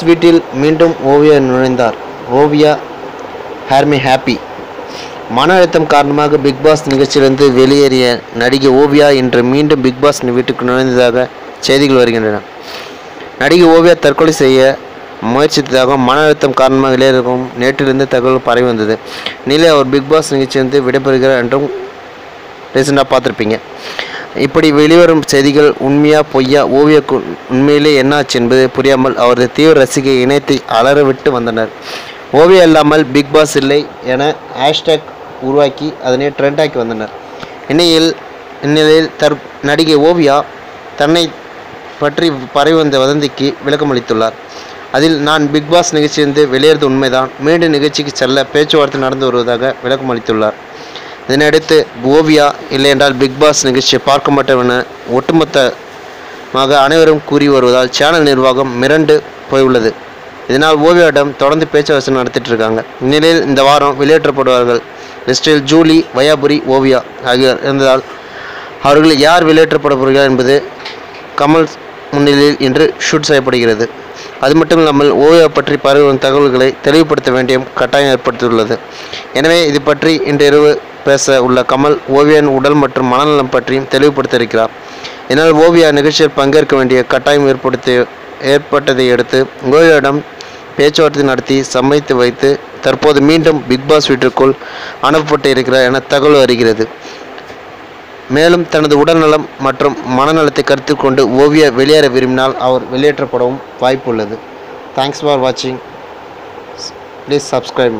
வீட்டில் மீண்டும் ஓவியா நுழைந்தார். Oviya hair me happy. மன அழுத்தம் காரணமாக பிக் பாஸ் நிகழ்ச்சியிலிருந்து வெளியேறிய நடிகை ஓவியா இன்று மீண்டும் பிக் பாஸ் வீட்டுக்கு நுழைந்ததாக செய்திகள் வருகின்றன. நடிகை ஓவியா தற்கொலை செய்ய முயற்சித்ததாக மன அழுத்தம் காரணமாக வெளியேறும் நேற்றிலிருந்து தகவல் பரவி வந்தது. நிலை அவர் பிக் பாஸ் நிகழ்ச்சியிலிருந்து விடைபெறுகிறார் என்றும் ரீசெண்டாக பார்த்துருப்பீங்க. இப்படி வெளிவரும் செய்திகள் உண்மையா பொய்யா, ஓவியாவுக்கு உண்மையிலே என்னாச்சு என்பது புரியாமல் அவரது தீவிர ரசிகை இணையத்தை அலறவிட்டு வந்தனர். ஓவியா இல்லாமல் பிக் பாஸ் இல்லை என ஹேஷ்டேக் உருவாக்கி அதனை ட்ரெண்டாக்கி வந்தனர். இந்நிலையில் நடிகை ஓவியா தன்னை பற்றி பரவி வந்த வதந்திக்கு விளக்கமளித்துள்ளார். அதில், நான் பிக் பாஸ் நிகழ்ச்சியிலிருந்து வெளியேறது உண்மைதான், மீண்டும் நிகழ்ச்சிக்கு செல்ல பேச்சுவார்த்தை நடந்து வருவதாக விளக்கமளித்துள்ளார். இதனையடுத்து ஓவியா இல்லையென்றால் பிக் பாஸ் நிகழ்ச்சியை பார்க்க மாட்டோம் என ஒட்டுமொத்தமாக அனைவரும் கூறி வருவதால் சேனல் நிர்வாகம் மிரண்டு போயுள்ளது. இதனால் ஓவியாவிடம் தொடர்ந்து பேச்சுவார்த்தை நடத்திட்டு இருக்காங்க. இந்நிலையில் இந்த வாரம் வெளியேற்றப்படுவார்கள் லிஸ்டில் ஜூலி, வையாபுரி, ஓவியா ஆகியோர் இருந்ததால் அவர்கள் யார் வெளியேற்றப்பட போகிறார் என்பது கமல் முன்னிலையில் இன்று ஷூட் செய்யப்படுகிறது. அது மட்டும் இல்லாமல் ஓவியா பற்றி பரவி வரும் தகவல்களை தெளிவுபடுத்த வேண்டிய கட்டாயம் ஏற்படுத்தியுள்ளது. எனவே இது பற்றி இன்று இரவு பேச உள்ள கமல் ஓவியாவின் உடல் மற்றும் மனநலம் பற்றியும் தெளிவுபடுத்த இருக்கிறார். இதனால் ஓவியா நிகழ்ச்சியில் பங்கேற்க வேண்டிய கட்டாயம் ஏற்பட்டதை அடுத்து ஓவியாவிடம் பேச்சுவார்த்தை நடத்தி சம்மதித்து வைத்து தற்போது மீண்டும் பிக் பாஸ் வீட்டிற்குள் அனுப்பப்பட்டு இருக்கிறார் என தகவல் வருகிறது. மேலும் தனது உடல்நலம் மற்றும் மனநலத்தை கருத்தில் கொண்டு ஓவியா வெளியேற விரும்பினால் அவர் வெளியேற்றப்படவும் வாய்ப்பு உள்ளது. தேங்க்ஸ் ஃபார் வாட்சிங். Please subscribe.